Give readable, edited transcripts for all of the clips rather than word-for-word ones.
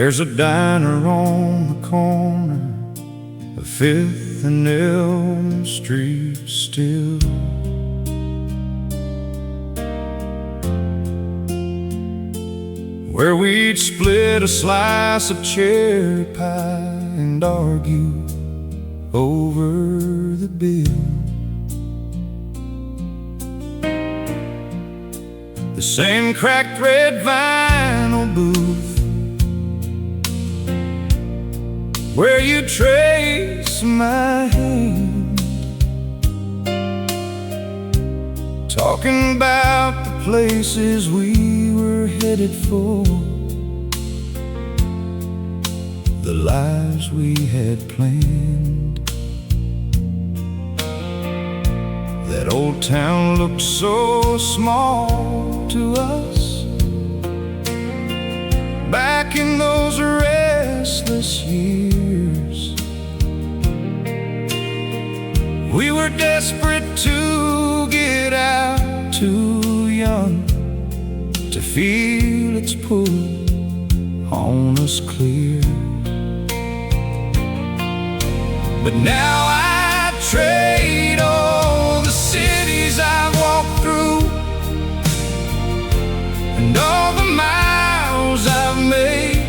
There's a diner on the corner of 5th and Elm Street still, where we'd split a slice of cherry pie and argue over the bill. The same cracked red vinyl booth where you trace my hand, talking about the places we were headed for, the lives we had planned. That old town looked so small to us back in those restless years. We were desperate to get out, too young to feel its pull on us clear. But now I trade all the cities I've walked through and all the miles I've made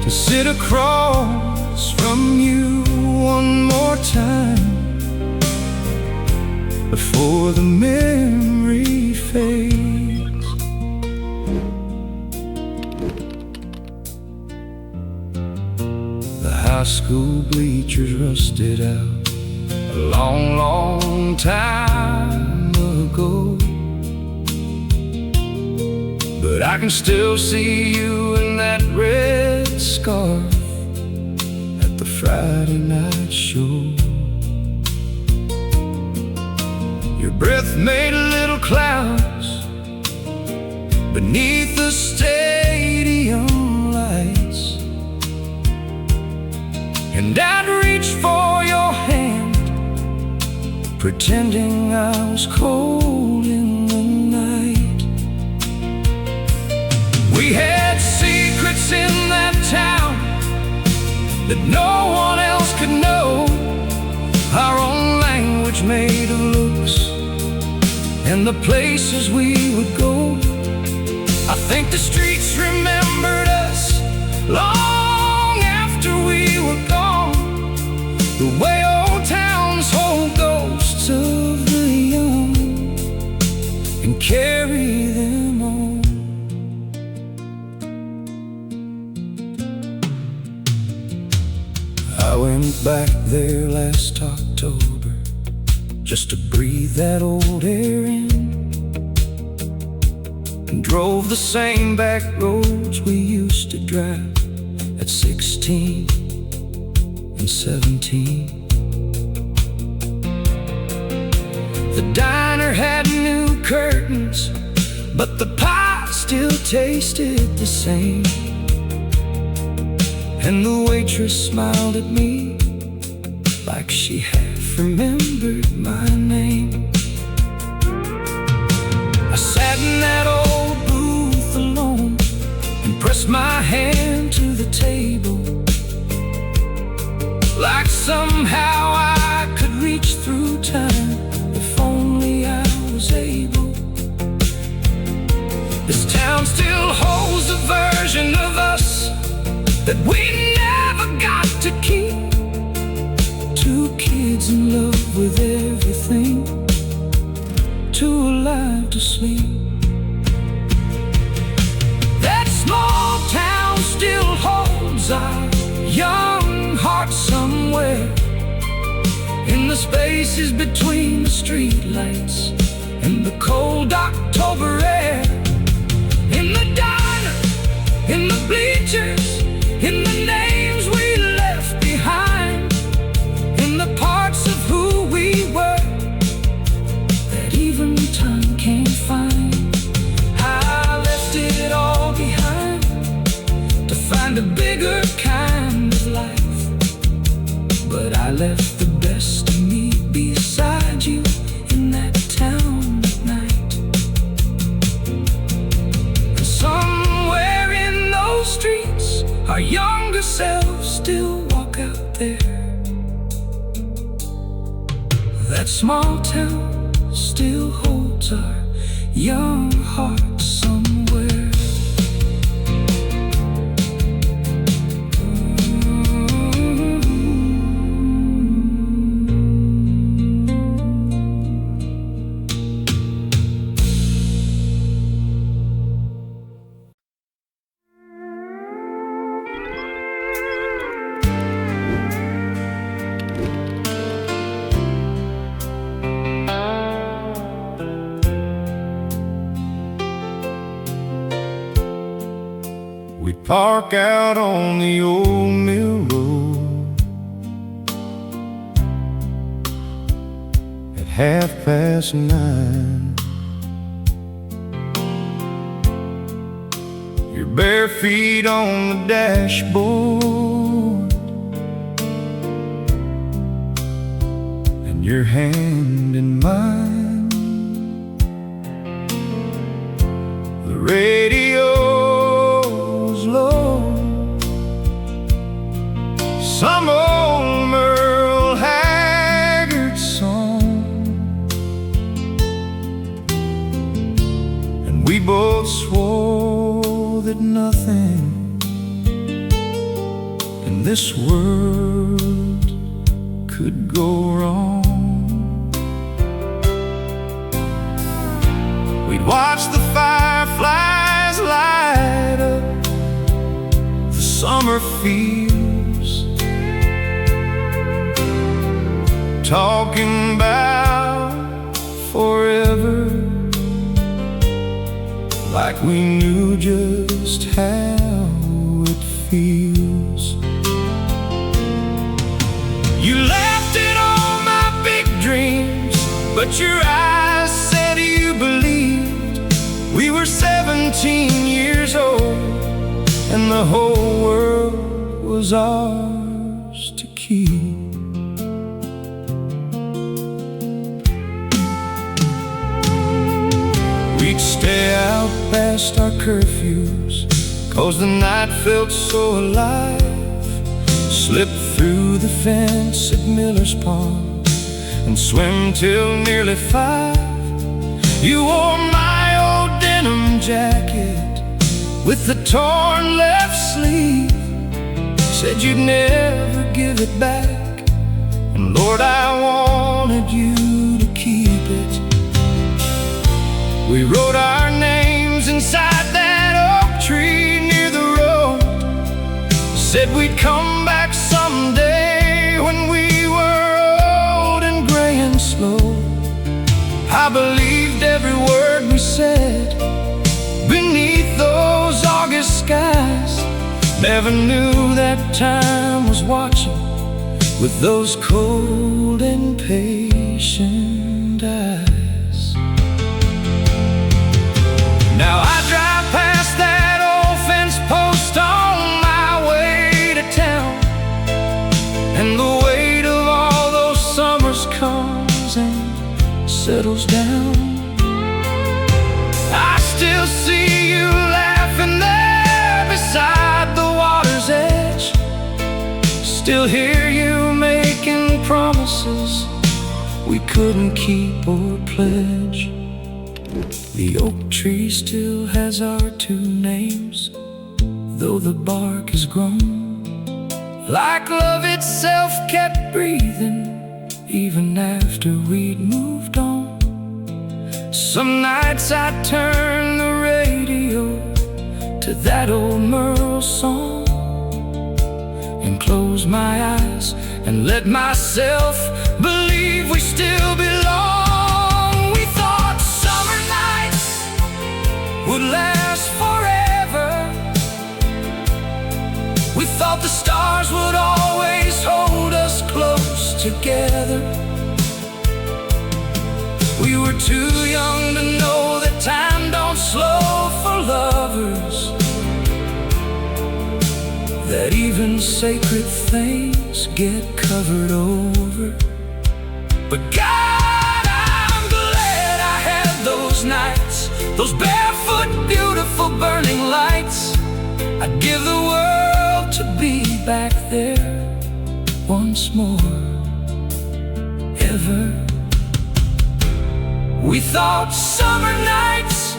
to sit across from you one more time before the memory fades. The high school bleachers rusted out a long, long time ago, but I can still see you in that red scarf at the Friday night show. Your breath made little clouds beneath the stadium lights, and I'd reach for your hand, pretending I was cold in the night. We had secrets in that town that no one else could know, our own language made of looks and the places we would go. I think the streets remembered us long after we were gone, the way old towns hold ghosts of the young and carry them on. I went back there last October just to breathe that old air in, and drove the same back roads we used to drive at 16 and 17. The diner had new curtains, but the pie still tasted the same, and the waitress smiled at me like she half remembered my name. I sat in that old booth alone and pressed my hand to the table, like somehow I could reach through time if only I was able. This town still holds a version of us that we never got to keep. Two kids in love with everything, too alive to sleep. That small town still holds our young hearts somewhere in the spaces between the streetlights and the cold October air. In the diner, in the bleachers, in the names we left behind, in the parts of who we were that even time can't find. I left it all behind to find a bigger kind of life, but I left the best of me beside you in that town at night. And our younger selves still walk out there. That small town still holds our young hearts somewhere. We'd park out on the old mill road at 9:30. Your bare feet on the dashboard and your hand in mine. The radio low, some old Merle Haggard song, and we both swore that nothing in this world could go wrong. We'd watch the fireflies light up summer fields, talking about forever, like we knew just how it feels. You laughed at all my big dreams, but your eyes said you believed we were 17 years old and the whole world was ours to keep. We'd stay out past our curfews, 'cause the night felt so alive. Slip through the fence at Miller's Pond and swim till nearly 5. You wore my old denim jacket with the torn left sleeve, said you'd never give it back, and Lord, I wanted you to keep it. We wrote our names inside that oak tree near the road, said we'd come back someday when we were old and gray and slow. I believed every word we said beneath those August skies. Never knew that time was watching with those cold and patient eyes. Now I drive past that old fence post on my way to town, and the weight of all those summers comes and settles down. I still see you laughing there beside the water's edge, still hear you making promises we couldn't keep or pledge. The oak tree still has our 2 names, though the bark has grown. Like love itself kept breathing even after we'd moved on. Some nights I turn the radio to that old Merle song and close my eyes and let myself believe we still belong. We thought summer nights would last forever. We thought the stars would always hold us close together. We were too young to know that time don't slow for lovers, that even sacred things get covered over. But God, I'm glad I had those nights, those barefoot, beautiful, burning lights. I'd give the world to be back there once more, ever. We thought summer nights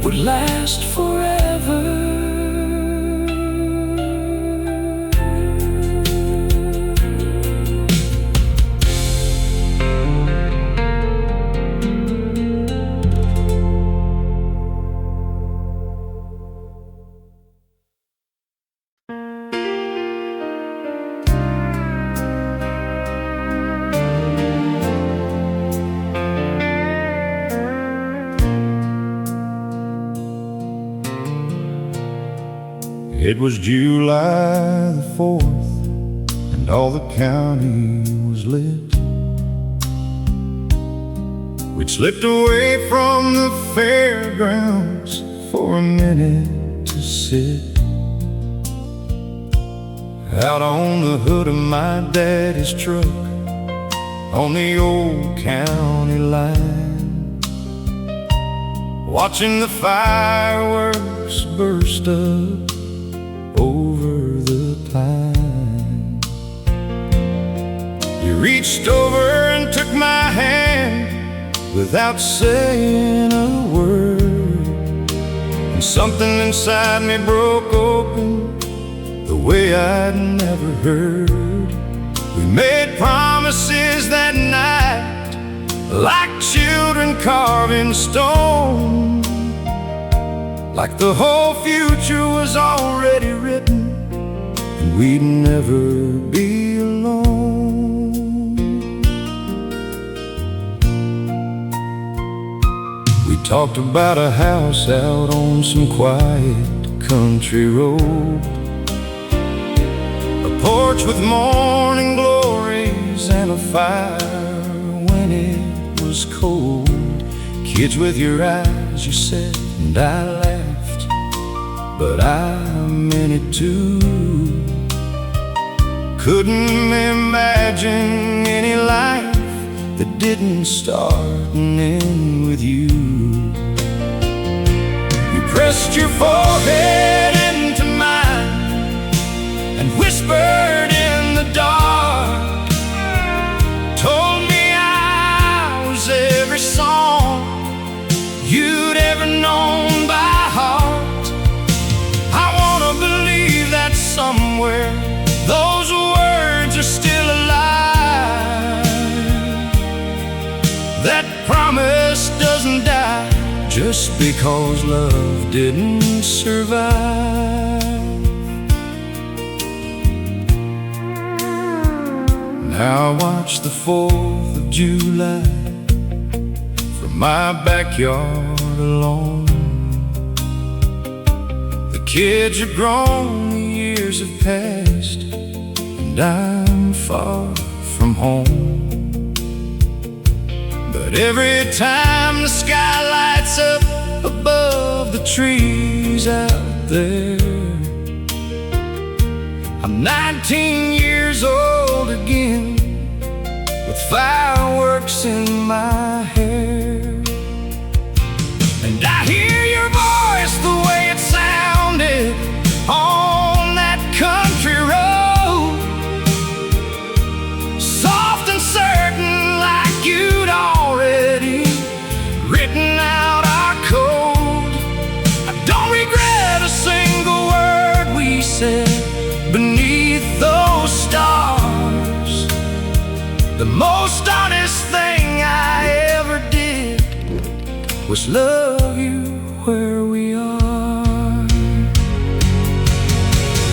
would last forever. It was July the 4th, and all the county was lit. We'd slipped away from the fairgrounds for a minute to sit out on the hood of my daddy's truck on the old county line, watching the fireworks burst up over the pine. You reached over and took my hand without saying a word, and something inside me broke open the way I'd never heard. We made promises that night like children carved in stone, like the whole future was already written and we'd never be alone. We talked about a house out on some quiet country road, a porch with morning glories and a fire when it was cold. Kids with your eyes, you said, and I laughed, but I meant it too. Couldn't imagine any life that didn't start and end with you. You pressed your forehead into mine and whispered in the dark, told me I was every song you'd ever known by heart. I wanna believe that somewhere those words are still alive. That promise doesn't die just because love didn't survive. Now I watch the 4th of July from my backyard alone. The kids are grown, the years have passed, and I'm far from home. But every time the sky lights up above the trees out there, I'm 19 years old again, with fireworks in my hair. And I hear your voice the way it sounded on that country road, soft and certain like you'd already written out our code. I don't regret a single word we said beneath those stars. The most honest thing I ever did was love you where we are.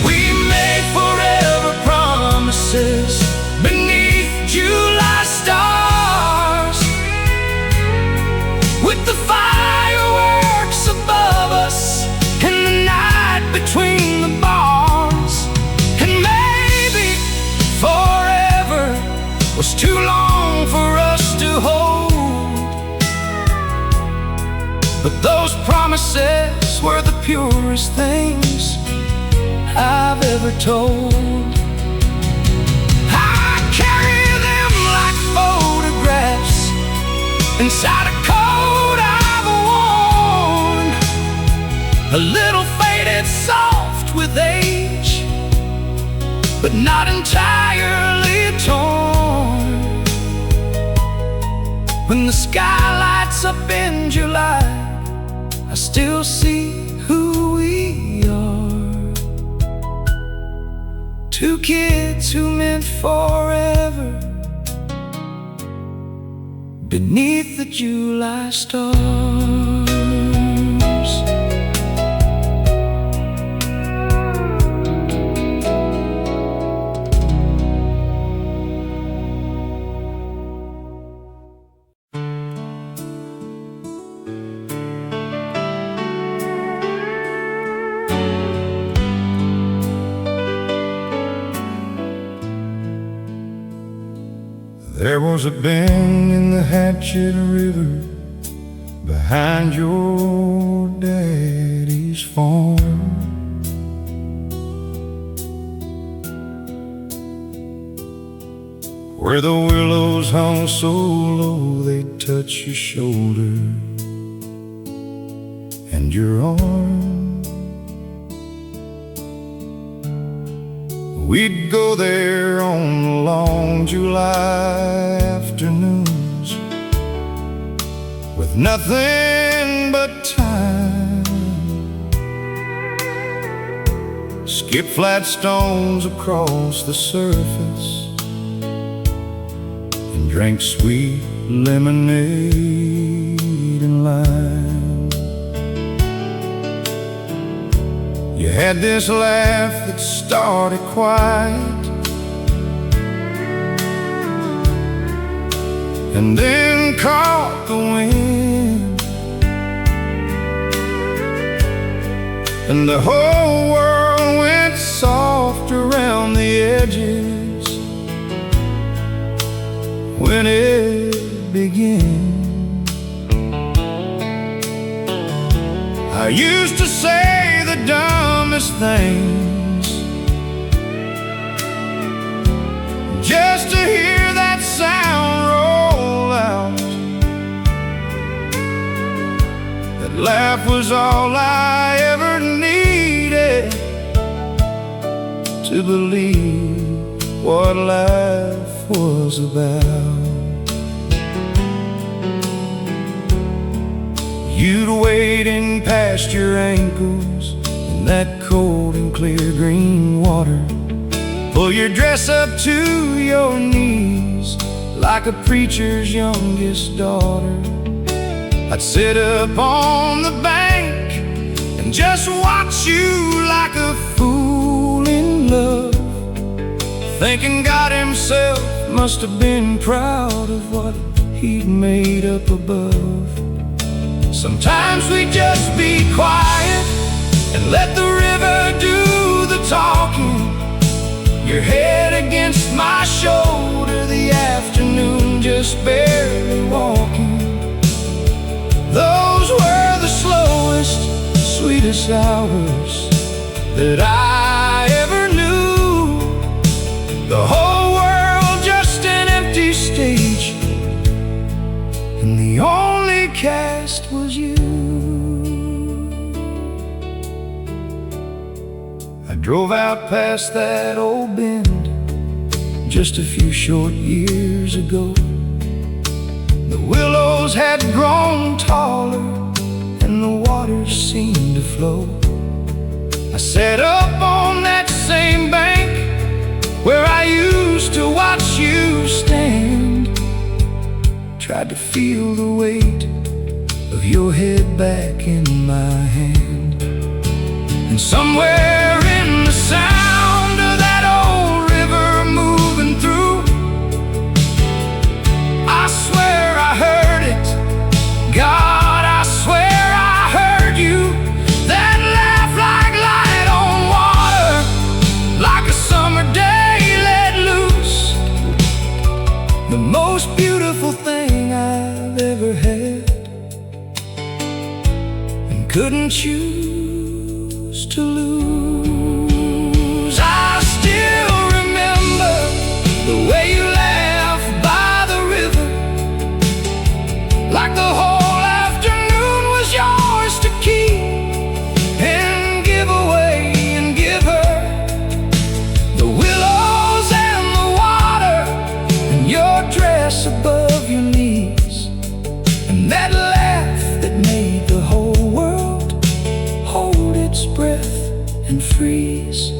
We made forever promises beneath July stars, with the fireworks above us and the night between the bars. And maybe forever was too long for us to hold, but those promises were the purest things I've ever told. I carry them like photographs inside a coat I've worn, a little faded soft with age, but not entirely torn. When the sky lights up in July, I still see who we are. Two kids who meant forever beneath the July stars. There was a bend in the Hatchet River behind your daddy's farm, where the willows hung so low they'd touch your shoulder and your arm. We'd go there on the long July afternoons with nothing but time. Skip flat stones across the surface and drank sweet lemonade and lime. You had this laugh that started quiet and then caught the wind, and the whole world went soft around the edges when it began. I used to say the dumbest things just to hear that sound roll out. That laugh was all I ever needed to believe what life was about. You'd wade in past your ankles in that cold and clear green water, pull your dress up to your knees like a preacher's youngest daughter. I'd sit up on the bank and just watch you like a fool in love, thinking God himself must have been proud of what he'd made up above. Sometimes we'd just be quiet and let the river do the talking. Your head against my shoulder, the afternoon just barely walking. Those were the slowest, sweetest hours that I ever knew. The whole world just an empty stage, and the only cast was you. I drove out past that old bend just a few short years ago. The willows had grown taller and the waters seemed to flow. I sat up on that same bank where I used to watch you stand, tried to feel the weight of your head back in my hand. And somewhere in the sound of that old river moving through, I swear I heard it. God, I swear I heard you. That laugh like light on water, like a summer day let loose. The most beautiful thing I've ever had, and couldn't choose to lose. I still remember the way you laughed by the river, like the whole afternoon was yours to keep and give away and give her. The willow and freeze.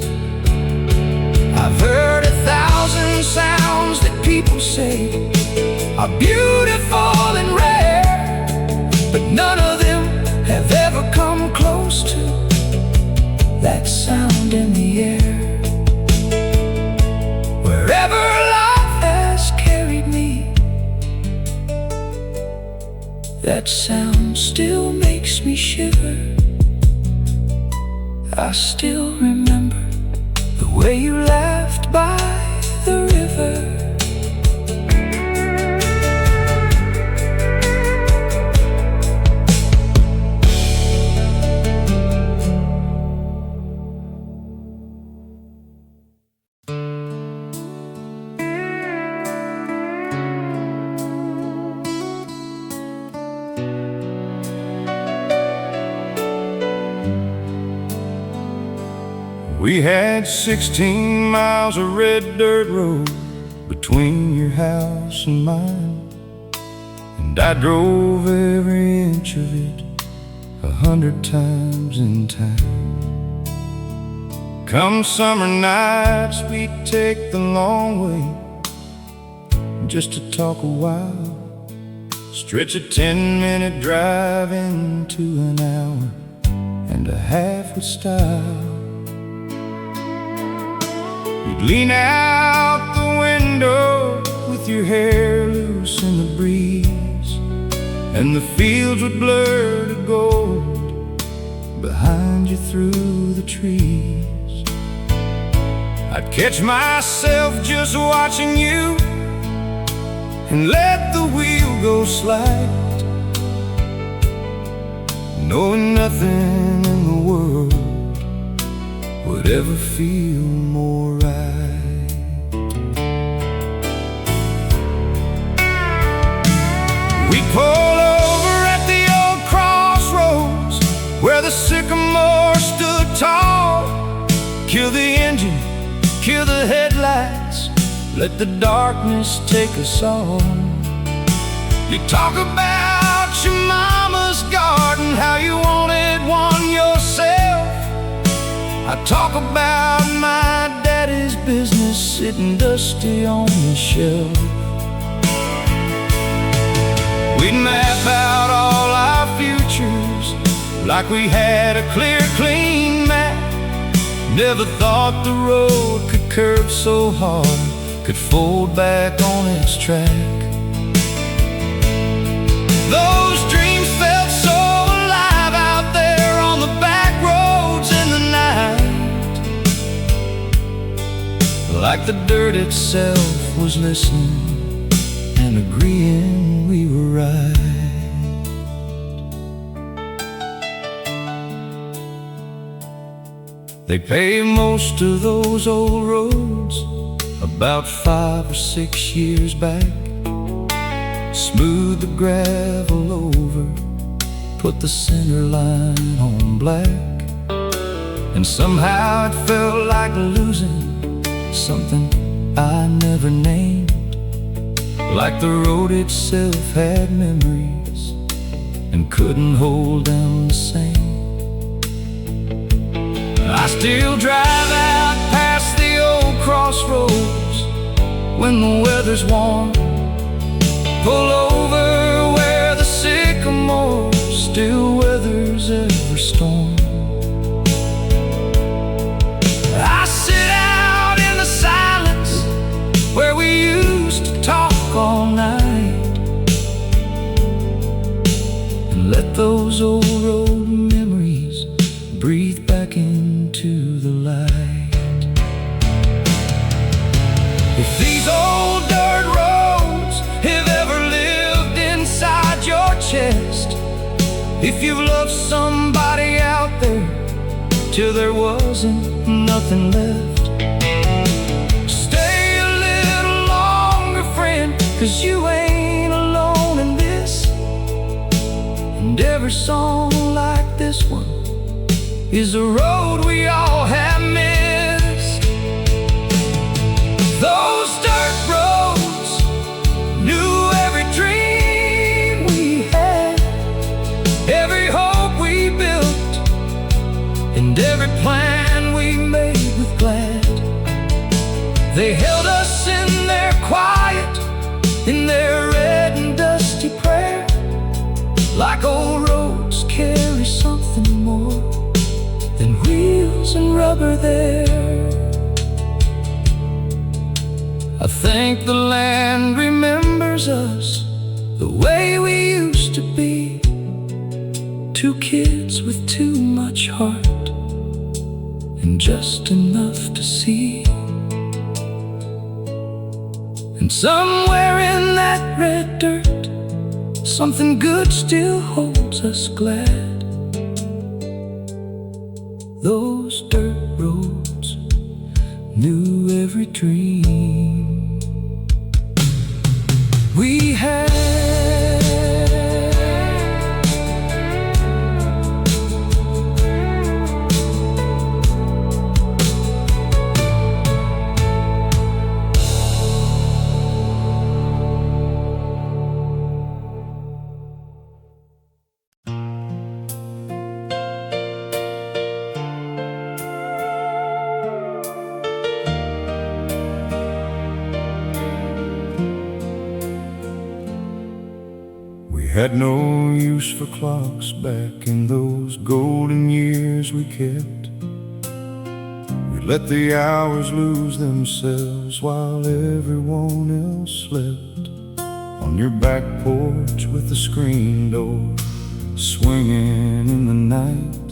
I've heard 1,000 sounds that people say are beautiful and rare, but none of them have ever come close to that sound in the air. Wherever life has carried me, that sound still makes me shiver. I still remember the way you laughed by the river. We had 16 miles of red dirt road between your house and mine, and I drove every inch of it 100 times in time. Come summer nights, we'd take the long way just to talk a while, stretch a 10-minute drive into an hour and a half with style. You'd lean out the window with your hair loose in the breeze, and the fields would blur to gold behind you through the trees. I'd catch myself just watching you and let the wheel go slight, knowing nothing in the world would ever feel more right. We'd pull over at the old crossroads where the sycamore stood tall, kill the engine, kill the headlights, let the darkness take us all. You talk about your mama's garden, how you wanted one yourself. I talk about my daddy's business sitting dusty on the shelf. We'd map out all our futures like we had a clear, clean map. Never thought the road could curve so hard, could fold back on its track. Those dreams felt so alive out there on the back roads in the night, like the dirt itself was listening and agreeing we were right. They paved most of those old roads about 5 or 6 years back, smoothed the gravel over, put the center line on black, and somehow it felt like losing something I never named, like the road itself had memories and couldn't hold them the same. I still drive out past the old crossroads when the weather's warm, pull over where the sycamore still weathers every storm. I sit out in the silence where we used to talk all night and let those old road memories breathe back into the light. If these old dirt roads have ever lived inside your chest, if you've loved somebody out there till there wasn't nothing left, stay a little longer, friend, 'cause you ain't alone in this. And every song like this one is a road we all have missed. Those dirt roads knew every dream we had, every hope we built, and every plan we They held us in their quiet, in their red and dusty prayer, like old roads carry something more than wheels and rubber there. I think the land remembers us the way we used to be, two kids with too much heart and just enough to see. And somewhere in that red dirt, something good still holds us glad. Those dirt roads knew every dream we had. Had no use for clocks back in those golden years we kept. We let the hours lose themselves while everyone else slept. On your back porch with the screen door swinging in the night,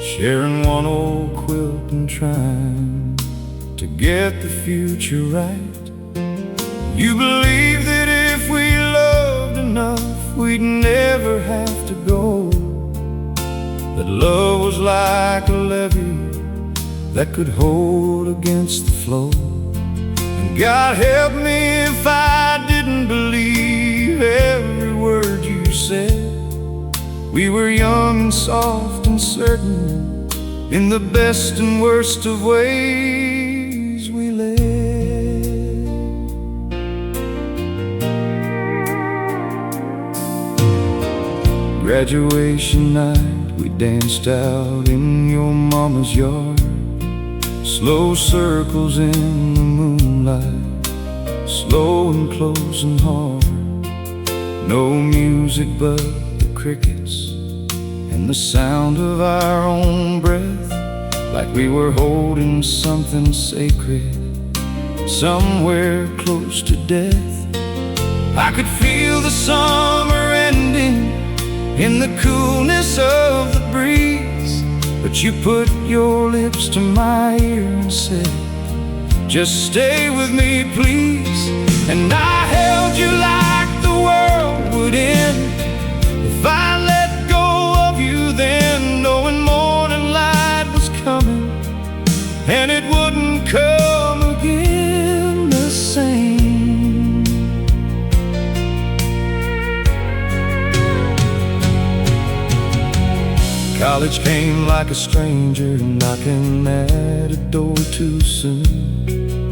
sharing one old quilt and trying to get the future right. You believed that if we loved enough, we'd never have to go, that love was like a levee that could hold against the flow. And God help me if I didn't believe every word you said. We were young and soft and certain, in the best and worst of ways we led. Graduation night, we danced out in your mama's yard, slow circles in the moonlight, slow and close and hard. No music but the crickets and the sound of our own breath, like we were holding something sacred somewhere close to death. I could feel the summer ending in the coolness of the breeze, but you put your lips to my ear and said, just stay with me please. And I held you like the world would end if I let go of you then, knowing morning light was coming and it wouldn't come again the same. College came like a stranger knocking at a door too soon.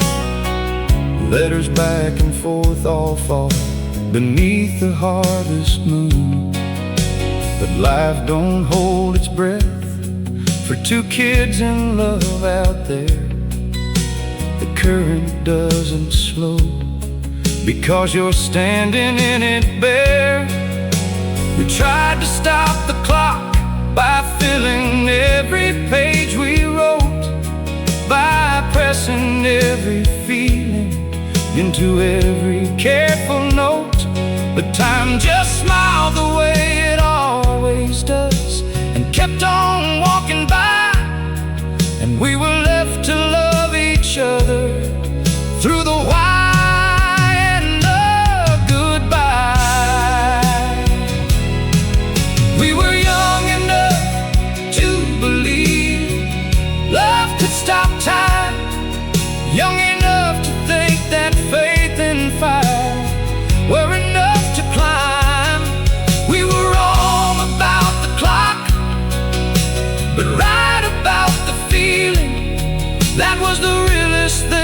Letters back and forth all fall beneath the harvest moon. But life don't hold its breath for two kids in love out there. The current doesn't slow because you're standing in it bare. We tried to stop the clock by filling every page we wrote, by pressing every feeling into every careful note. But time just smiled the way it always does and kept on walking by, and we were left to love each other through the why and the goodbye. We were young enough to believe love could stop time, young enough to think that faith and fire were enough to climb. We were wrong about the clock, but right about the feeling. That was the realest thing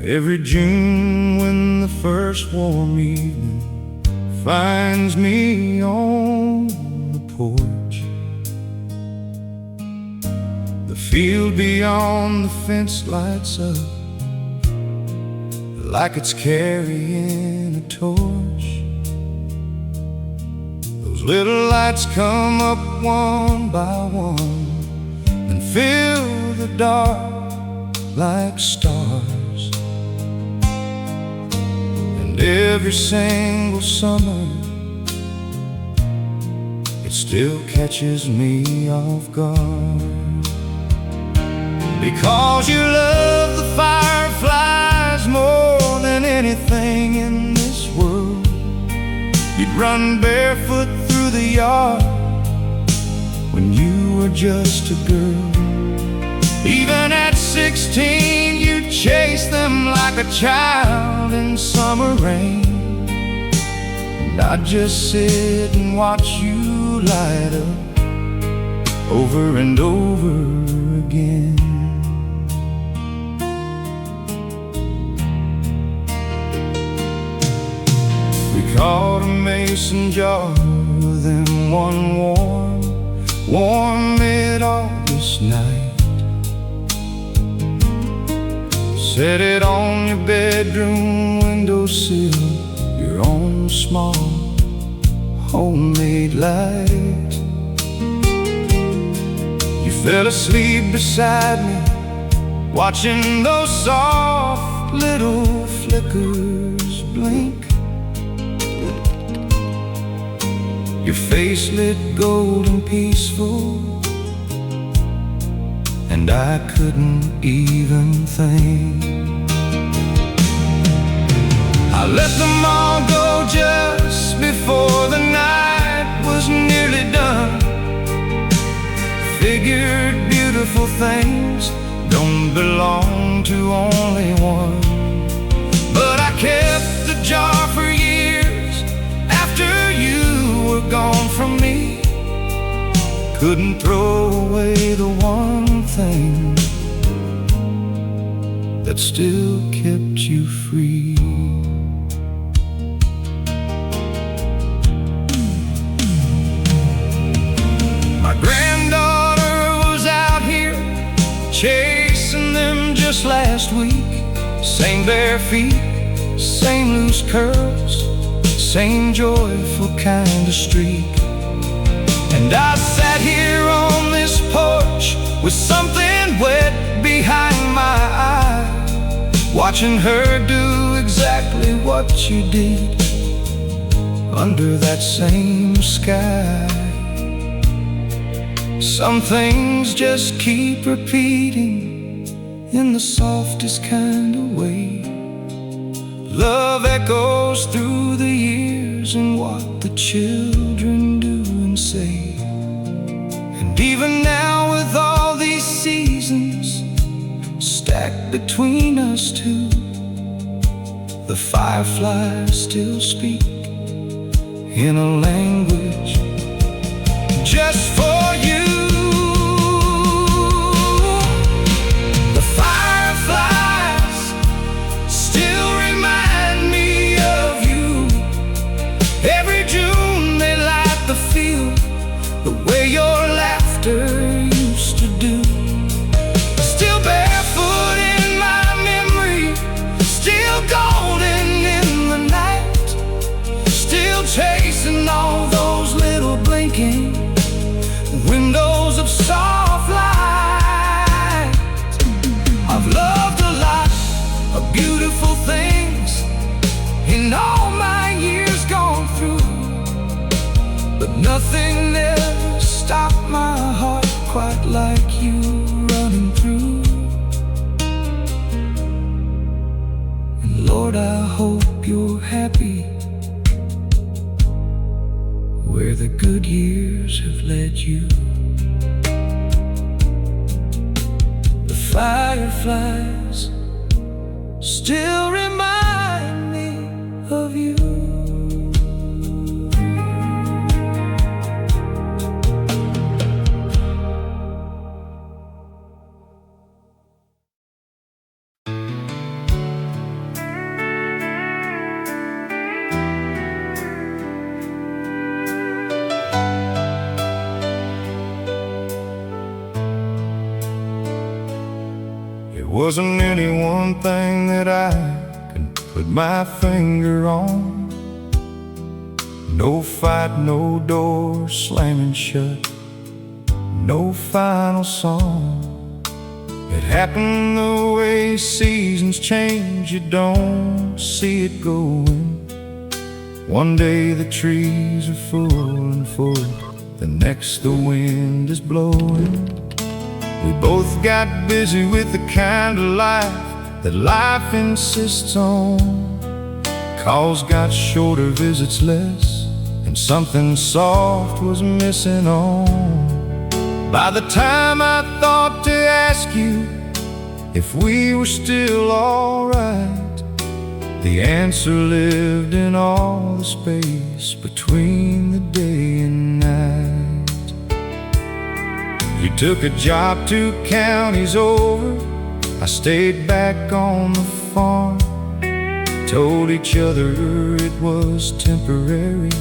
Every June when the first warm evening finds me on the porch, the field beyond the fence lights up like it's carrying a torch. Those little lights come up one by one and fill the dark like stars. And every single summer it still catches me off guard. Because you love the fireflies more than anything in this world, you'd run barefoot through the yard when you were just a girl. Even at 16 you'd chase them like a child in summer rain, and I'd just sit and watch you light up over and over again. We caught a mason jar within one warm mid-August night. Set it on your bedroom windowsill, your own small homemade light. You fell asleep beside me, watching those soft little flickers blink. Your face lit gold and peaceful, and I couldn't even think. I let them all go just before the night was nearly done. Figured beautiful things don't belong to only one. But I kept the jar for years after you were gone from me. Couldn't throw away the one thing that still kept you free. My granddaughter was out here chasing them just last week. Same bare feet, same loose curls, same joyful kind of streak. And I sat here on this porch with something wet behind my eye, watching her do exactly what you did under that same sky. Some things just keep repeating in the softest kind of way. Love echoes through the years in what the children do and say. And even now, with all these seasons stacked between us two, the fireflies still speak in a language just for you. The fireflies still remind me of you. Every June they light the field the way your laughter used to do. Still barefoot in my memory, still golden in the night, still chasing all those little blinking windows of soft light. I've loved a lot of beautiful things in all my years gone through, but nothing ever stopped my heart quite like you running through. And Lord, I hope you're happy where the good years have led you. The fireflies still remind me of you. wasn't any one thing that I could put my finger on. No fight, no door slamming shut, no final song. It happened the way seasons change, you don't see it going. One day the trees are full and full, the next the wind is blowing. We both got busy with the kind of life that life insists on. Calls got shorter, visits less, and something soft was missing on. By the time I thought to ask you if we were still alright, the answer lived in all the space between the day and night. You took a job 2 counties over, I stayed back on the farm. Told each other it was temporary,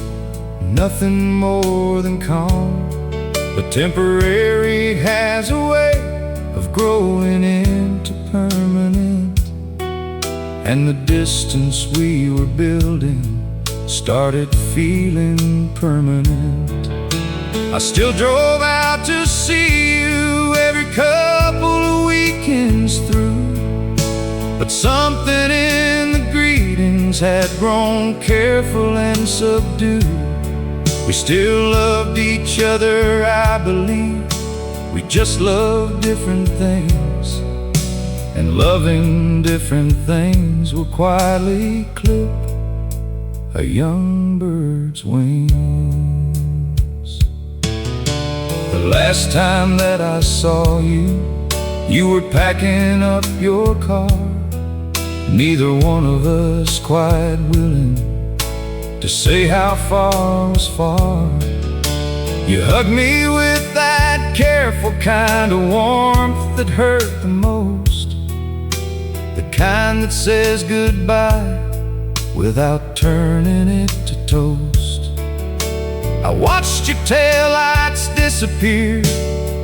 nothing more than calm. But temporary has a way of growing into permanent, and the distance we were building started feeling permanent. I still drove out to see you every couple of weekends through, but something in the greetings had grown careful and subdued. We still loved each other, I believe. We just loved different things, and loving different things will quietly clip a young bird's wings. The last time that I saw you, you were packing up your car. Neither one of us quite willing to say how far was far. You hugged me with that careful kind of warmth that hurt the most, the kind that says goodbye without turning it to toast. I watched your taillights disappear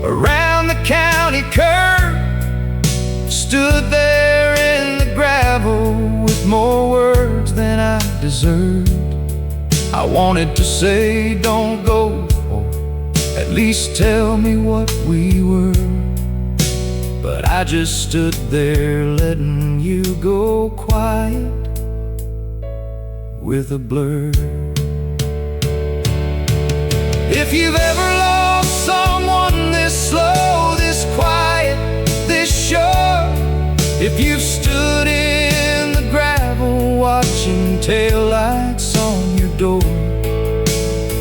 around the county curve, stood there in the gravel with more words than I deserved. I wanted to say don't go, or at least tell me what we were, but I just stood there letting you go quiet with a blur. If you've ever lost someone this slow, this quiet, this sure, if you've stood in the gravel watching taillights on your door,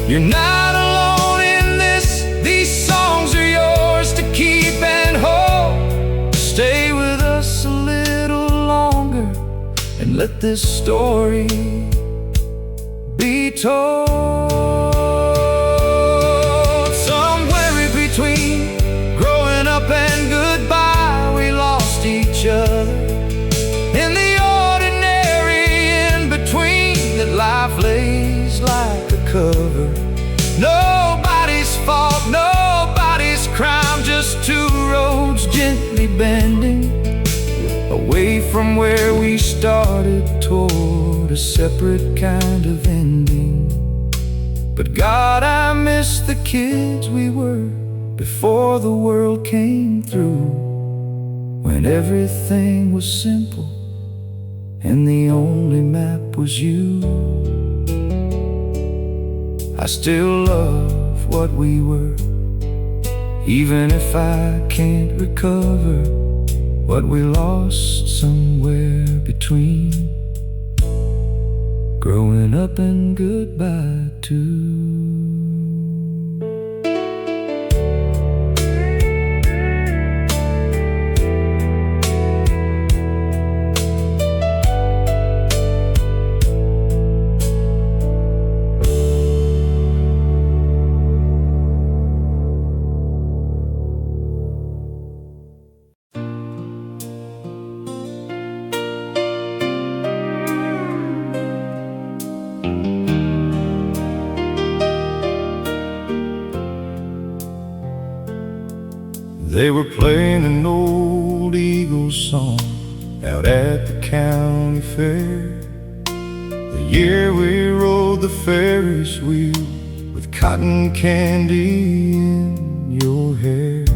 you're not alone in this. These songs are yours to keep and hold. Stay with us a little longer and let this story be told. Somewhere in between growing up and goodbye, we lost each other in the ordinary in between that life lays like a cover. Nobody's fault, nobody's crime, just 2 roads gently bending away from where we started toward a separate kind of ending. But God, I miss the kids we were before the world came through, when everything was simple and the only map was you. I still love what we were, even if I can't recover what we lost somewhere between growing up and goodbye too. They were playing an old old eagle's song out at the county fair. The year we rode the Ferris wheel with cotton candy in your hair.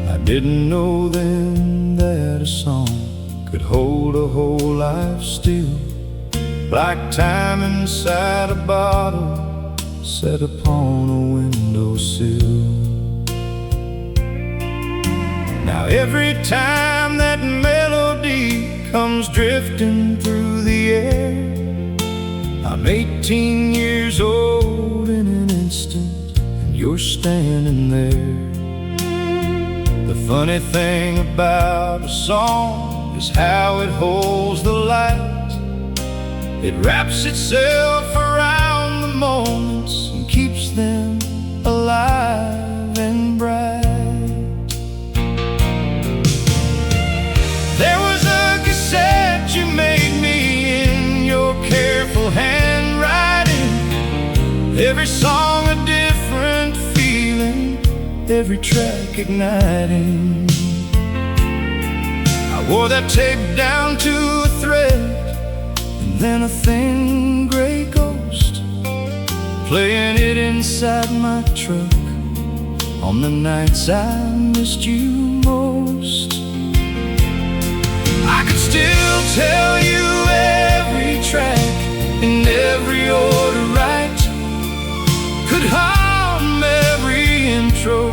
I didn't know then that a song could hold a whole life still, like time inside a bottle set upon a windowsill. Now every time that melody comes drifting through the air, I'm 18 years old in an instant, and you're standing there. The funny thing about a song is how it holds the light. It wraps itself around the moments and keeps them alive and bright. There was a cassette you made me in your careful handwriting. Every song a different feeling, every track igniting. I wore that tape down to a thread, then a thin gray ghost, playing it inside my truck on the nights I missed you most. I could still tell you every track in every order right, could hum every intro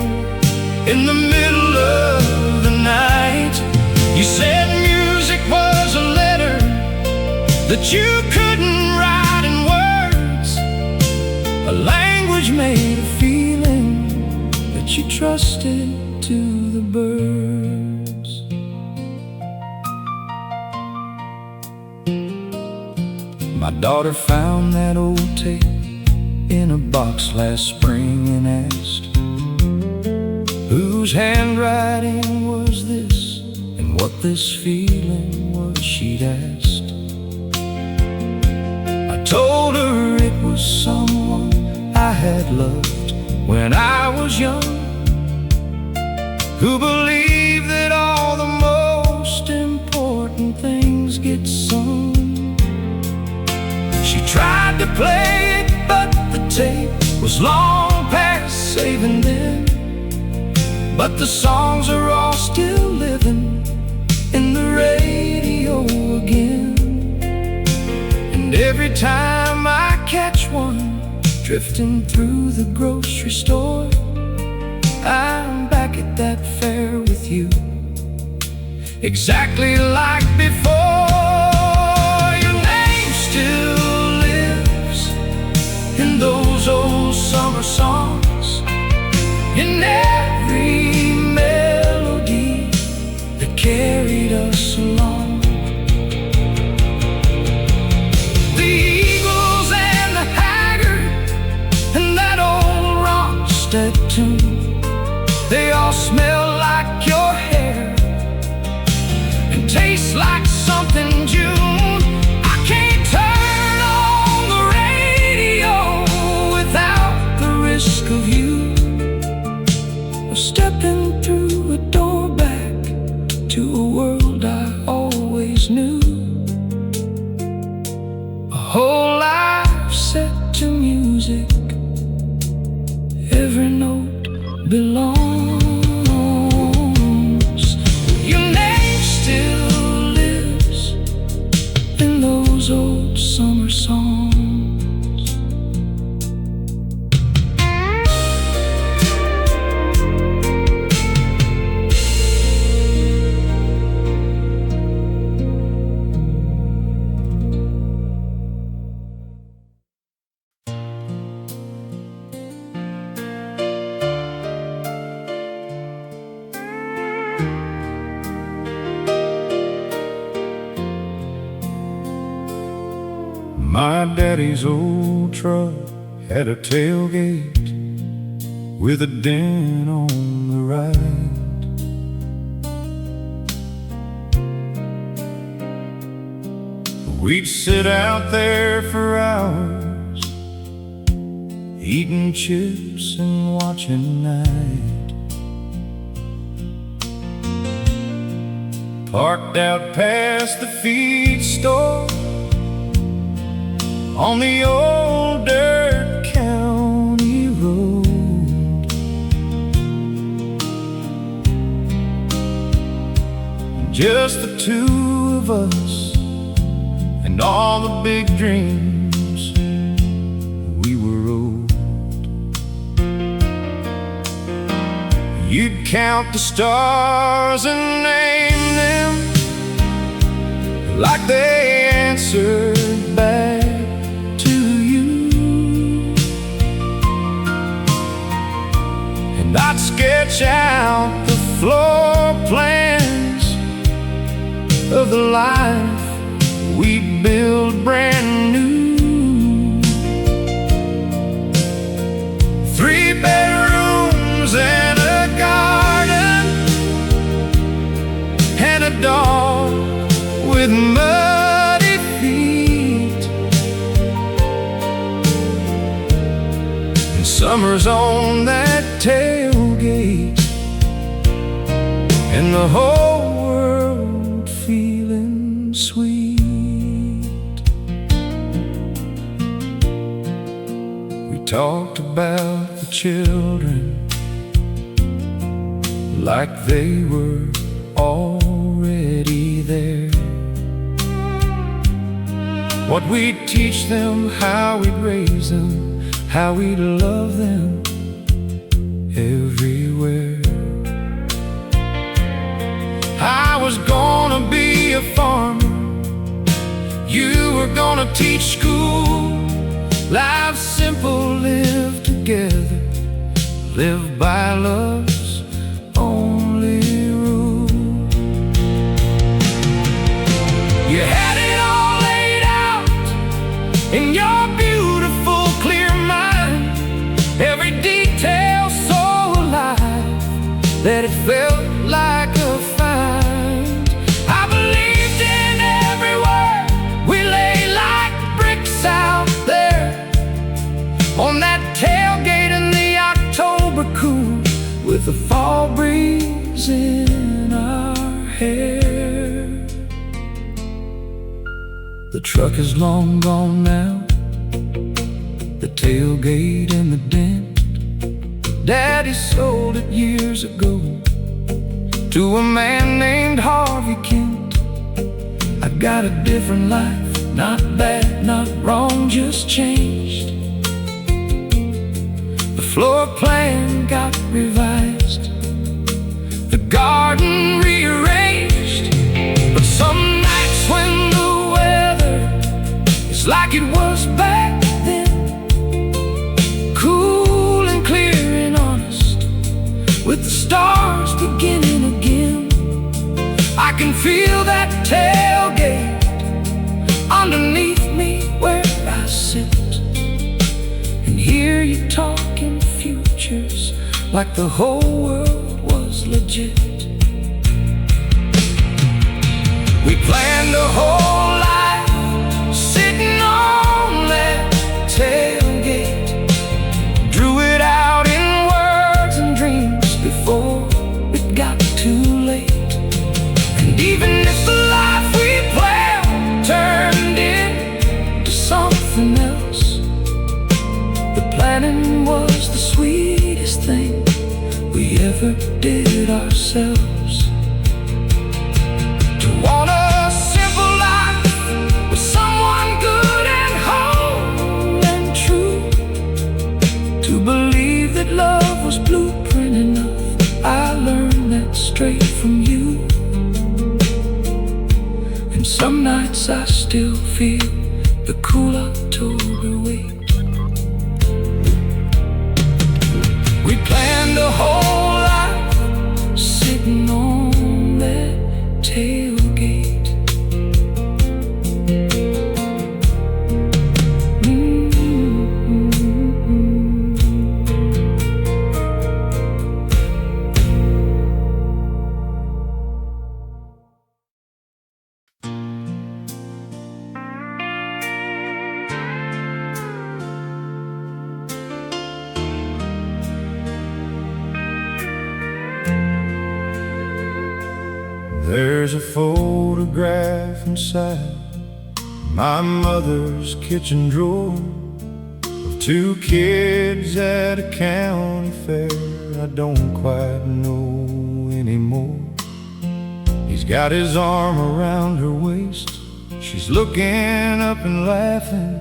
in the middle of the night. You said music was a letter that you couldn't write in words, a language made of feeling that you trusted to the birds. My daughter found that old tape in a box last spring and asked, whose handwriting was this, and what this feeling was, she'd asked. Told her it was someone I had loved when I was young, who believed that all the most important things get sung. She tried to play it, but the tape was long past saving then. But the songs are all still living in the radio again. And every time I catch one drifting through the grocery store, I'm back at that fair with you, exactly like before. Your name still lives in those old summer songs, in every melody that carried us along. Tune. They all smell like your hair and taste like something June. I can't turn on the radio without the risk of you, of stepping through a door back to a world I always knew. A whole life set to music, every note belongs. Your name still lives in those old summer songs. My daddy's old truck had a tailgate with a den on the right. We'd sit out there for hours, eating chips and watching night. parked out past the feed store on the old dirt county road. Just the two of us and all the big dreams we were owed. You'd count the stars and name them like they answered back to you, and I'd sketch out the floor plans of the life we'd build brand new. 3 bedrooms and a garden and a dog with muddy feet, and summers on that tailgate, and the whole world feeling sweet. We talked about the children like they were already there, what we'd teach them, how we'd raise them, how we'd love them everywhere. I was gonna be a farmer, you were gonna teach school. Life's simple, live together, live by love's only rule. You had it all laid out in your beautiful, clear mind, every detail so alive that it felt like a find. I believed in every word, we lay like bricks out there on that tailgate in the October cool, with the fall breeze in our hair. The truck is long gone now, the tailgate in the dent. Daddy sold it years ago to a man named Harvey Kent. I got a different life, not bad, not wrong, just changed. The floor plan got revised, the garden rearranged. But some nights when the weather is like it was back then, cool and clear and honest, with the stars beginning again, I can feel that tailgate underneath me where I sit, and hear you talking futures like the whole world was legit. We planned a whole life sitting on that tailgate, drew it out in words and dreams before it got too late. And even if the life we planned turned into something else, the planning was the sweetest thing we ever did ourselves. To want a simple life with someone good and whole and true, to believe that love was blueprint enough, I learned that straight from you. And some nights I still feel the cool October weight. We planned a whole life sitting on that tailgate. There's a photograph inside my mother's kitchen drawer of two kids at a county fair I don't quite know anymore. He's got his arm around her waist, she's looking up and laughing.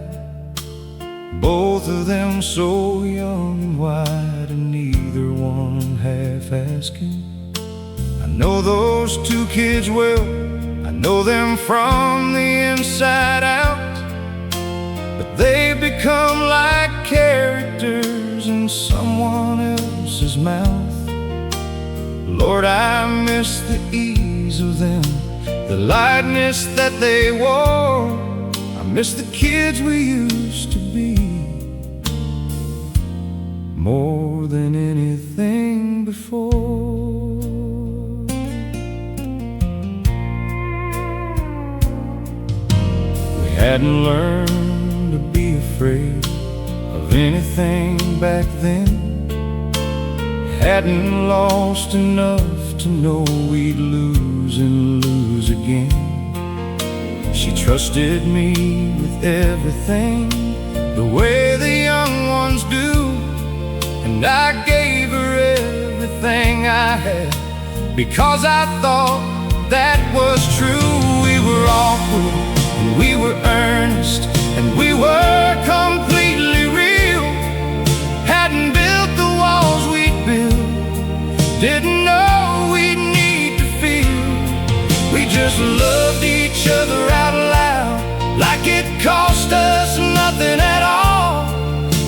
Both of them so young and wide, and neither one half asking. I know those two kids well, I know them from the inside out, but they've become like characters in someone else's mouth. Lord, I miss the ease of them, the lightness that they wore. I miss the kids we used to be more than anything before. We hadn't learned to be afraid of anything back then, hadn't lost enough to know we'd lose and lose again. She trusted me with everything, the way the young ones do, and I gave her everything I had, because I thought that was true. We were awkward, and we were earnest, and we were completely real. Hadn't built the walls we'd build, didn't know we'd need to feel. We just loved each other out loud, like it cost us nothing at all,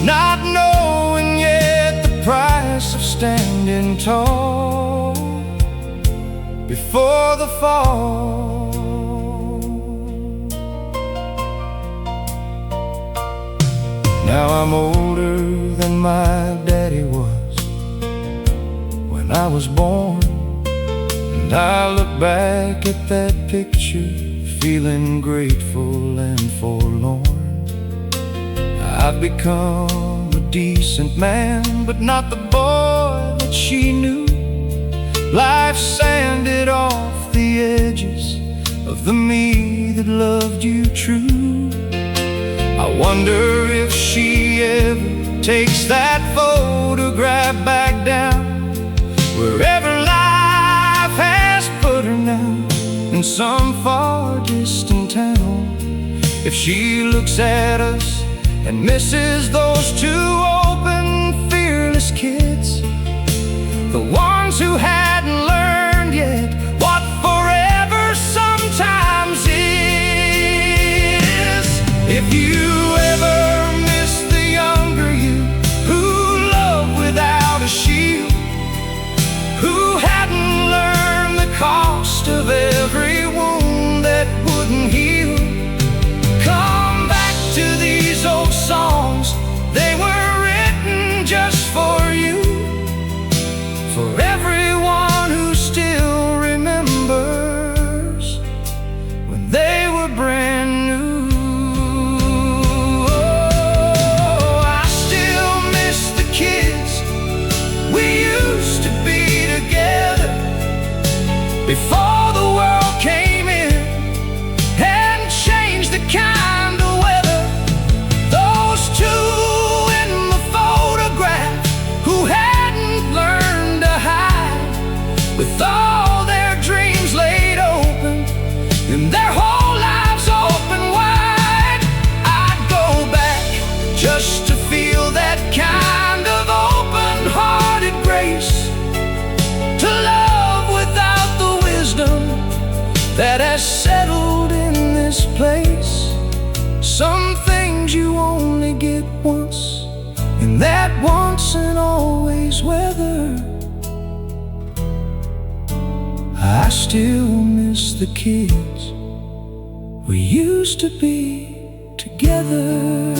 not knowing yet the price of standing tall before the fall. Now I'm older than my daddy was when I was born, and I look back at that picture feeling grateful and forlorn. I've become a decent man, but not the boy that she knew. Life sanded off the edges of the me that loved you true. I wonder if she ever takes that photograph back down, wherever life has put her now, in some far distant town. If she looks at us and misses those two open, fearless kids, the ones who hadn't learned yet what forever sometimes is. If you ever miss the younger you, who loved without a shield, who hadn't learned the cost of every wound that wouldn't heal, come back to these old songs. They were written just for you, for everyone who still remembers when they were brand new. Oh, I still miss the kids we used to be together before the world came in and changed the kind of weather. Those two in the photograph who hadn't learned to hide, with all their dreams laid open and their whole lives open wide. I'd go back just to feel that kind of open-hearted grace, to love without the wisdom that has settled in this place. Some things you only get once, in that once and always weather. I still miss the kids we used to be together.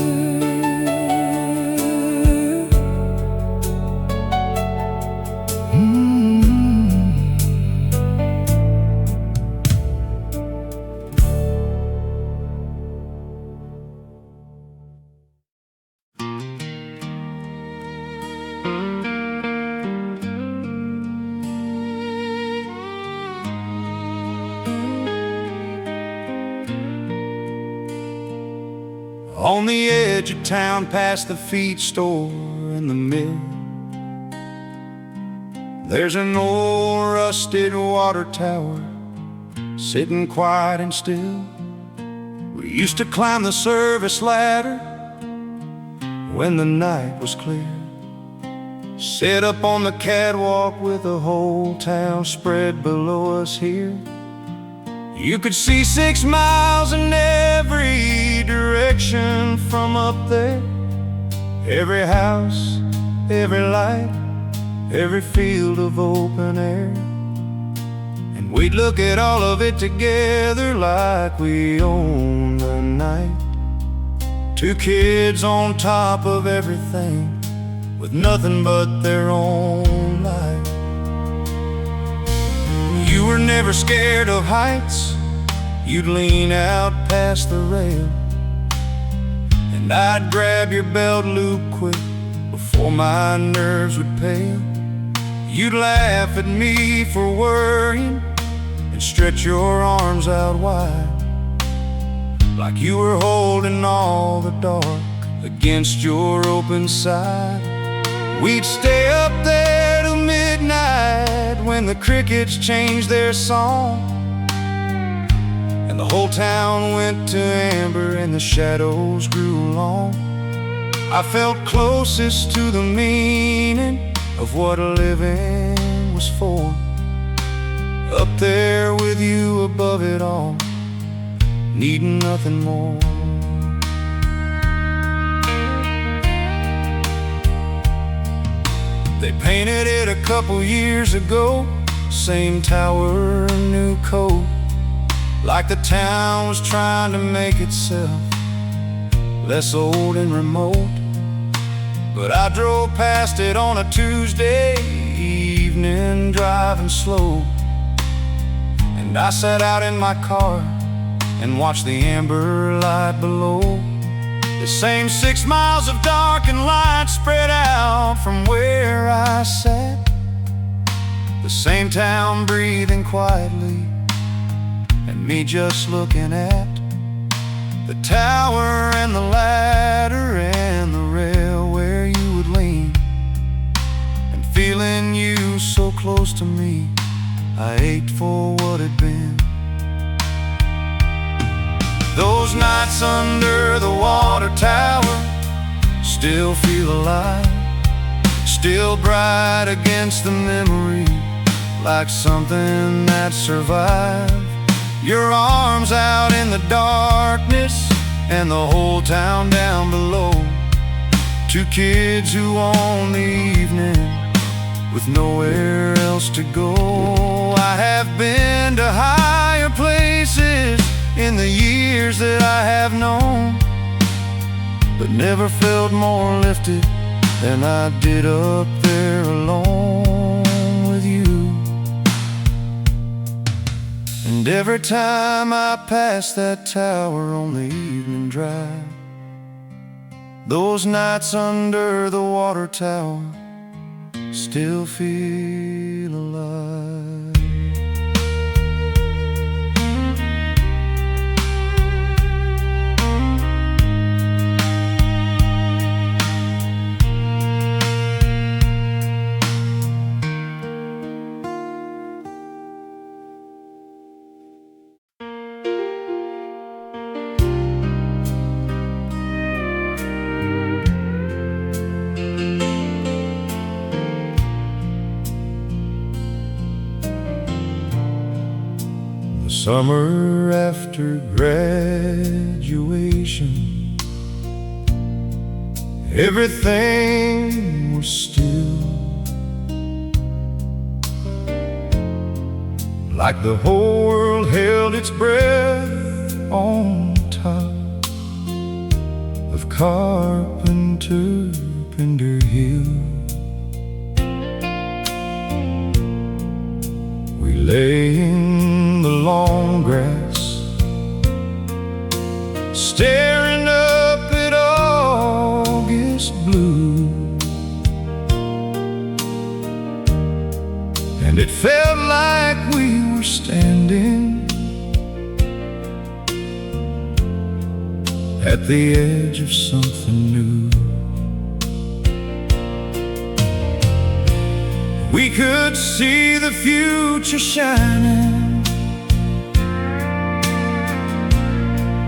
On the edge of town, past the feed store and the mill, there's an old rusted water tower sitting quiet and still. We used to climb the service ladder when the night was clear, sit up on the catwalk with the whole town spread below us here. You could see 6 miles in every direction from up there. Every house, every light, every field of open air. And we'd look at all of it together like we owned the night. 2 kids on top of everything, with nothing but their own life. You were never scared of heights. You'd lean out past the rail, and I'd grab your belt loop quick before my nerves would pale. You'd laugh at me for worrying and stretch your arms out wide, like you were holding all the dark against your open side. We'd stay up there till midnight when the crickets changed their song, and the whole town went to amber and the shadows grew long. I felt closest to the meaning of what living was for, up there with you above it all, needing nothing more. They painted it a couple years ago, same tower, new coat, like the town was trying to make itself less old and remote. But I drove past it on a Tuesday evening, driving slow, and I sat out in my car and watched the amber light below. The same 6 miles of dark and light spread out from where I sat, the same town breathing quietly, and me just looking at the tower and the ladder and the rail where you would lean, and feeling you so close to me, I ached for what had been. Those nights under the water tower still feel alive, still bright against the memory, like something that survived. Your arms out in the darkness and the whole town down below. 2 kids who own the evening with nowhere else to go. I have been to higher places in the years that I have known, but never felt more lifted than I did up there alone with you. And every time I pass that tower on the evening drive, those nights under the water tower still feel alive. Summer after graduation, everything was still, like the whole world held its breath on top of Carpenter Hill. We lay in the long grass, staring up at August blue, and it felt like we were standing at the edge of something new. We could see the future shining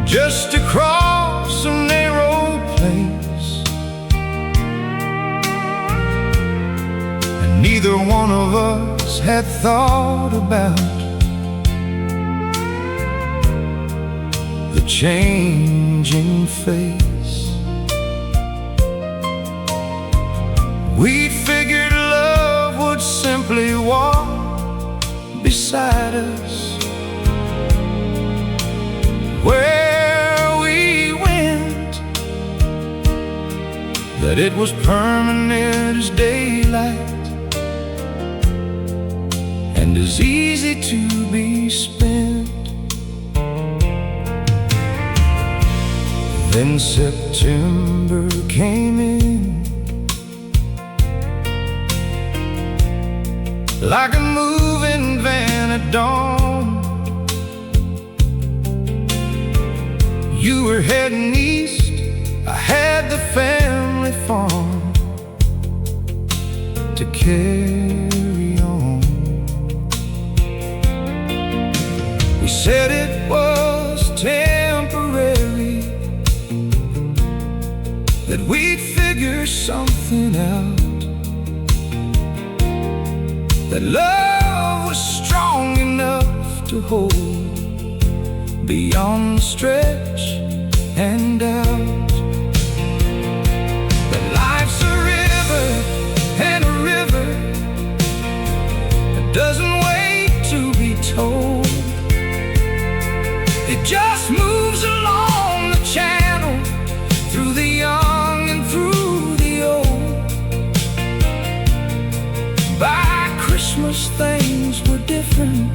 just across a narrow place, and neither one of us had thought about the changing face. We figured love would simply walk beside us where we went, that it was permanent as daylight and as easy to be spent. Then September came in like a moving van at dawn. You were heading east, I had the family farm to carry on. We said it was temporary, that we'd figure something out, that love was strong enough to hold beyond the stretch and out, that life's a river, and a river that doesn't wait to be told. It just moves along the channel, through the young and through the old. By Christmas things were different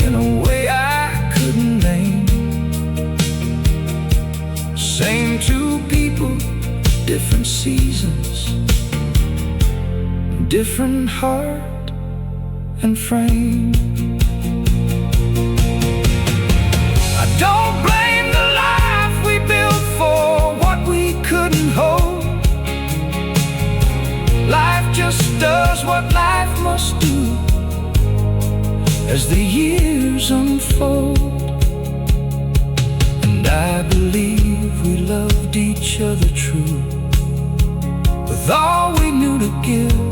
in a way I couldn't name. Same two people, different seasons, different heart and frame. I don't blame the life we built for what we couldn't hold. Life just does what life must do as the years unfold. And I believe we loved each other true, with all we knew to give.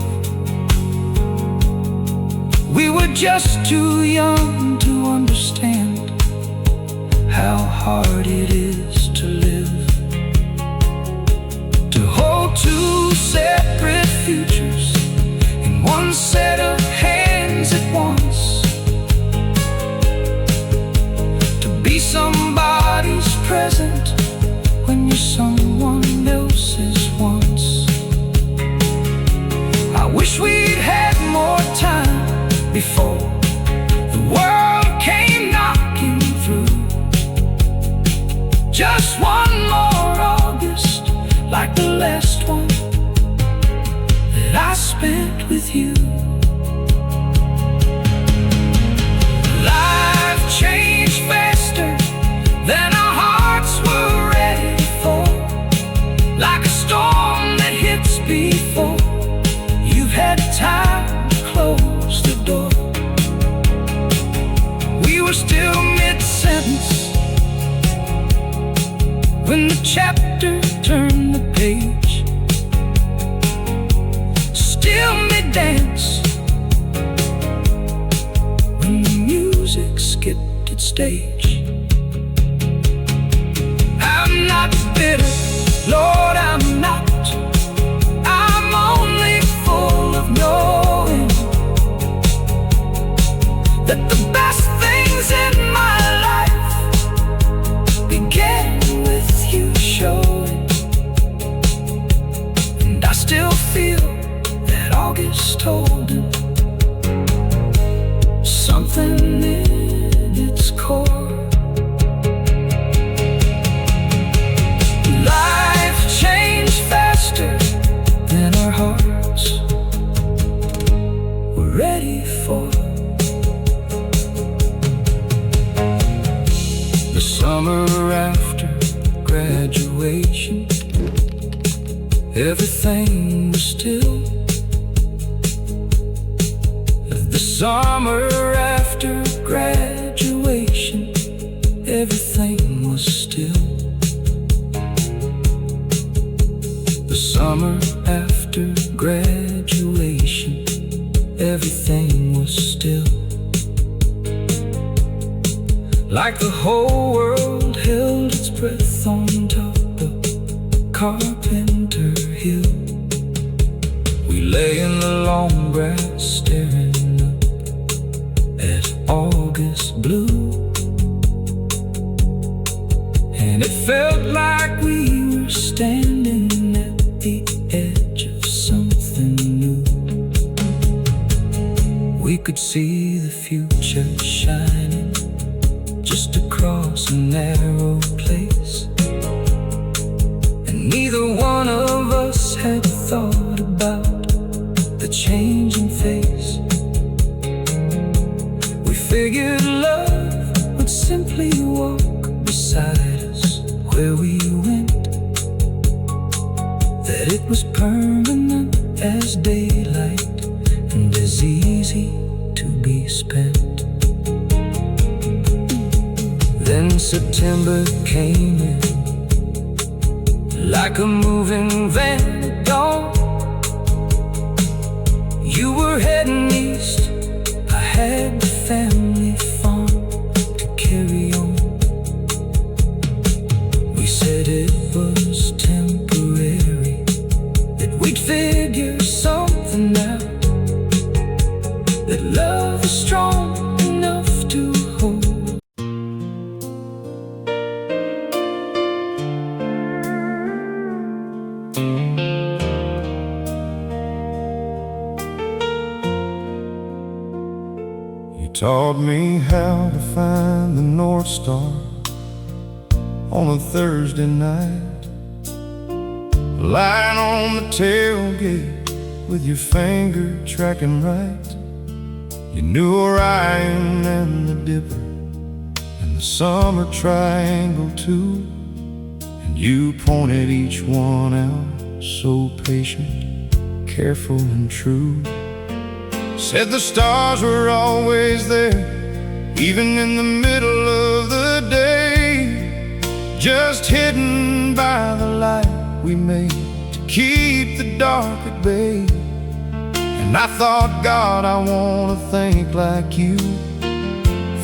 We were just too young to understand how hard it is to live, to hold two separate futures in one set of hands at once, to be somebody's present when you're someone else's once. I wish we'd had more time before the world came knocking through. Just one more August like the last one that I spent with you. Life changed faster than our hearts were ready for, like a storm that hits before you've had time to close the door. We were still mid-sentence when the chapter turned the page, still mid-dance when the music skipped its stage. I'm not bitter, Lord, I'm not. I'm only full of knowing that the best things in my life began with you showing. And I still feel that August holding something in its core. Life changed faster than our hearts were ready for. The summer after graduation, everything was still. The summer after graduation, everything was still. The summer after graduation, everything was still. Like the whole world held its breath on top of Carpenter Hill. We lay in the long grass staring up at August blue, and it felt like we were standing at the edge of something new. We could see the future shining just across a narrow place, and neither one of us had thought about the changing face. We figured love would simply walk beside us where we went, that it was permanent as daylight and as easy to be spent. Then September came in like a moving van at dawn. You were heading east, I had the family farm to carry on. We said it was temporary, that we'd figure something out, that love is strong enough to hold. Taught me how to find the North Star on a Thursday night, lying on the tailgate with your finger tracking right. You knew Orion and the Dipper and the Summer Triangle too, and you pointed each one out, so patient, careful and true. Said the stars were always there, even in the middle of the day, just hidden by the light we made to keep the dark at bay. And I thought, God, I want to think like you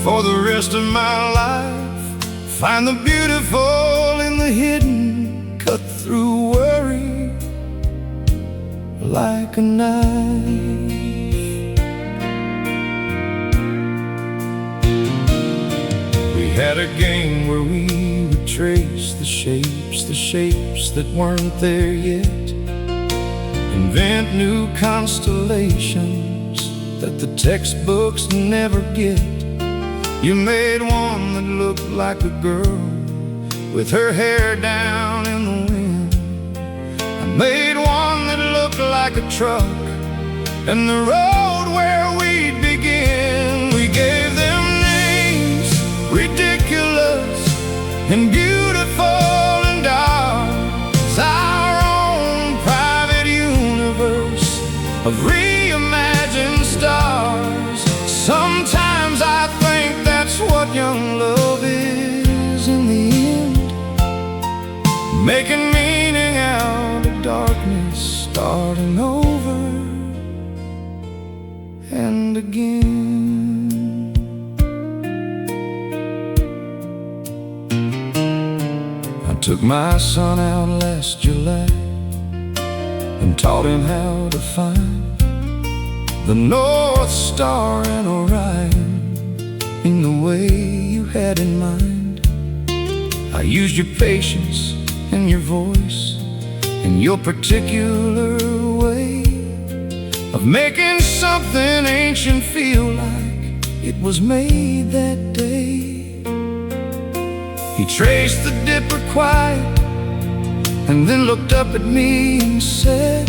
for the rest of my life. Find the beautiful in the hidden, cut through worry like a knife. We had a game where we would trace the shapes that weren't there yet, invent new constellations that the textbooks never get. You made one that looked like a girl with her hair down in the wind. I made one that looked like a truck and the road where we'd begin. We gave them names, ridiculous and beautiful and ours, our own private universe of reimagined stars. Sometimes I think that's what young love is in the end, making meaning out of darkness, starting over and again. I took my son out last July and taught him how to find the North Star and Orion in the way you had in mind. I used your patience and your voice and your particular way of making something ancient feel like it was made that day. He traced the Dipper quiet and then looked up at me and said,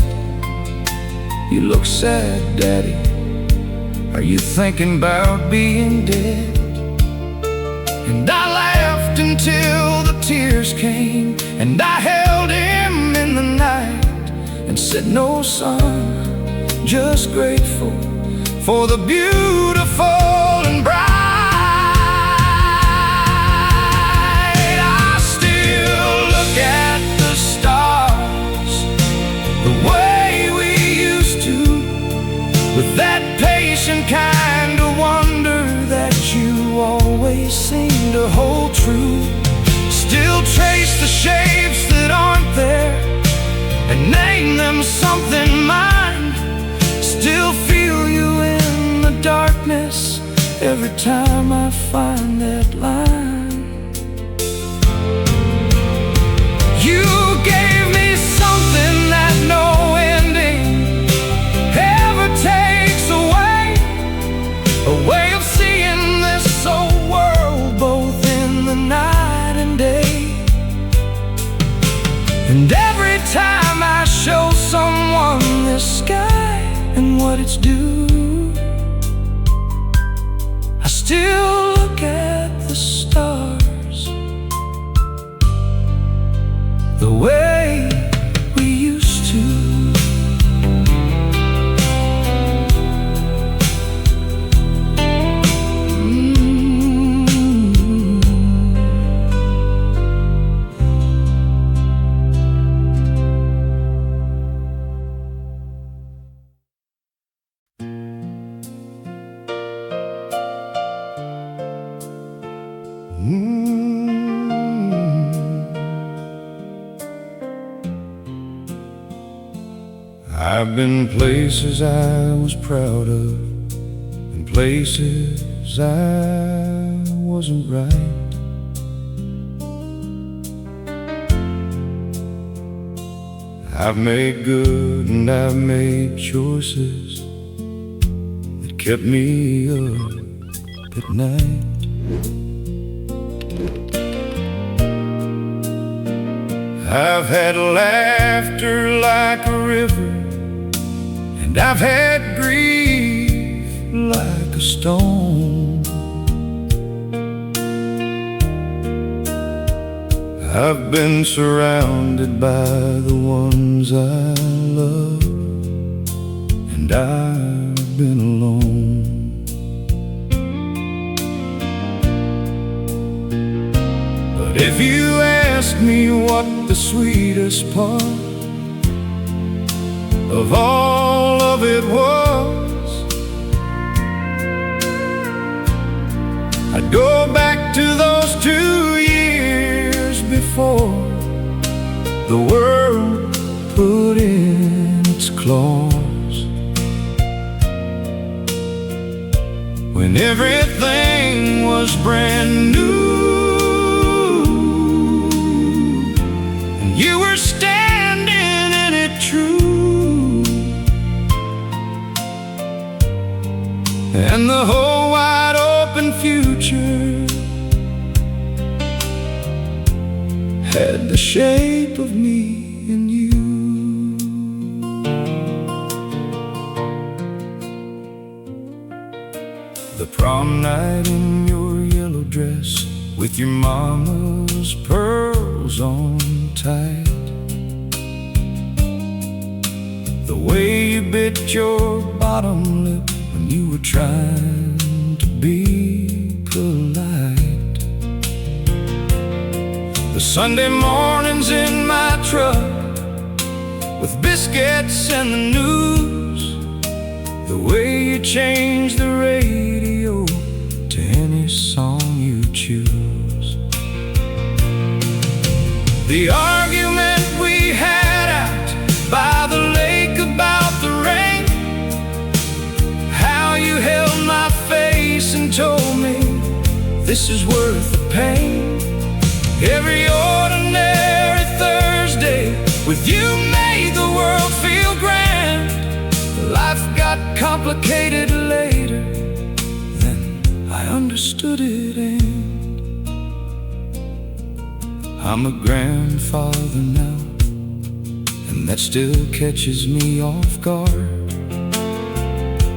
"You look sad, Daddy. Are you thinking about being dead?" And I laughed until the tears came, and I held him in the night and said, "No, son, just grateful for the beautiful and bright." I still look at the stars the way we used to, with that patient kind of wonder that you always seem to hold true. Still trace the shapes that aren't there and name them something mine. Still feel you in the darkness every time I find that line. You gave me something that no ending ever takes away, a way of seeing this old world both in the night and day. And every time I show someone this sky and what it's due, I still look at the stars the way we used to. I've been places I was proud of, and places I wasn't right. I've made good and I've made choices that kept me up at night. I've had laughter like a river, and I've had grief like a stone. I've been surrounded by the ones I love, and I've been alone. But if you ask me what the sweetest part of all of it was, I'd go back to those 2 years before the world put in its claws, when everything was brand new and you were standing in it true, and the whole wide open future had the shape of me and you. The prom night in your yellow dress, with your mama's pearls on tight, the way you bit your bottom lip when you were trying to be polite, the Sunday mornings in my truck with biscuits and the news, the way you changed the radio to any song you choose, the argument we had out by the lake about the rain, how you held my face and told me this is worth the pain. Every ordinary Thursday with you made the world feel grand. Life got complicated later, then I understood it, and I'm a grandfather now, and that still catches me off guard.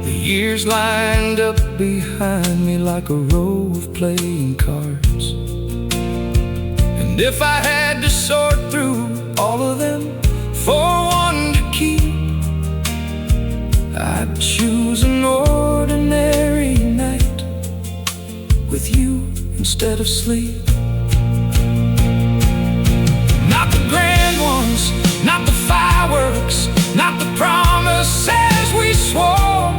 The years lined up behind me like a row of playing cards, and And if I had to sort through all of them for one to keep, I'd choose an ordinary night with you instead of sleep. Not the grand ones, not the fireworks, not the promises we swore.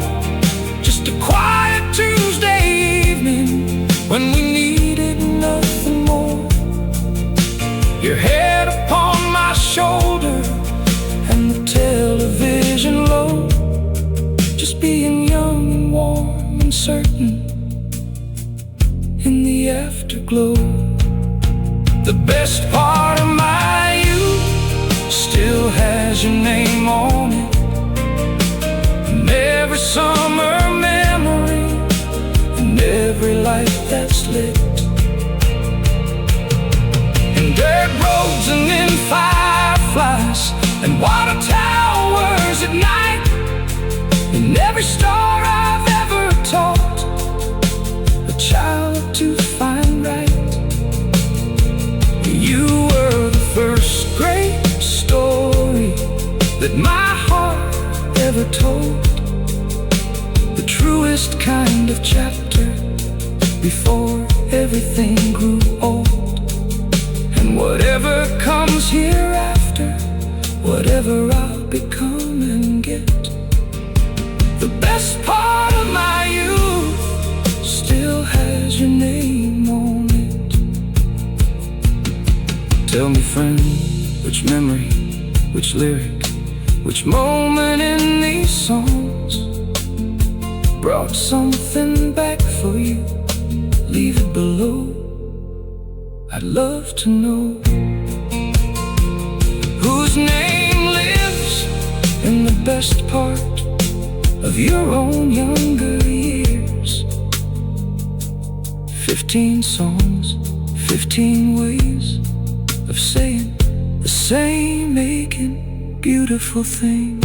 Just a quiet Tuesday evening when we needed nothing more. Your head upon my shoulder and the television low, just being young and warm and certain in the afterglow. The best part of my youth still has your name on it, and every summer memory, and every light that's lit, and dirt roads and then fireflies and water towers at night, and every star I've ever taught a child to find right. You were the first great story that my heart ever told, the truest kind of chapter before everything grew old. And whatever comes hereafter, whatever I'll become and get, the best part of my youth still has your name on it. Tell me, friend, which memory, which lyric, which moment in these songs brought something back for you? Leave it below, I'd love to know. Whose name lives in the best part of your own younger years? 15 songs, 15 ways of saying the same aching, beautiful thing.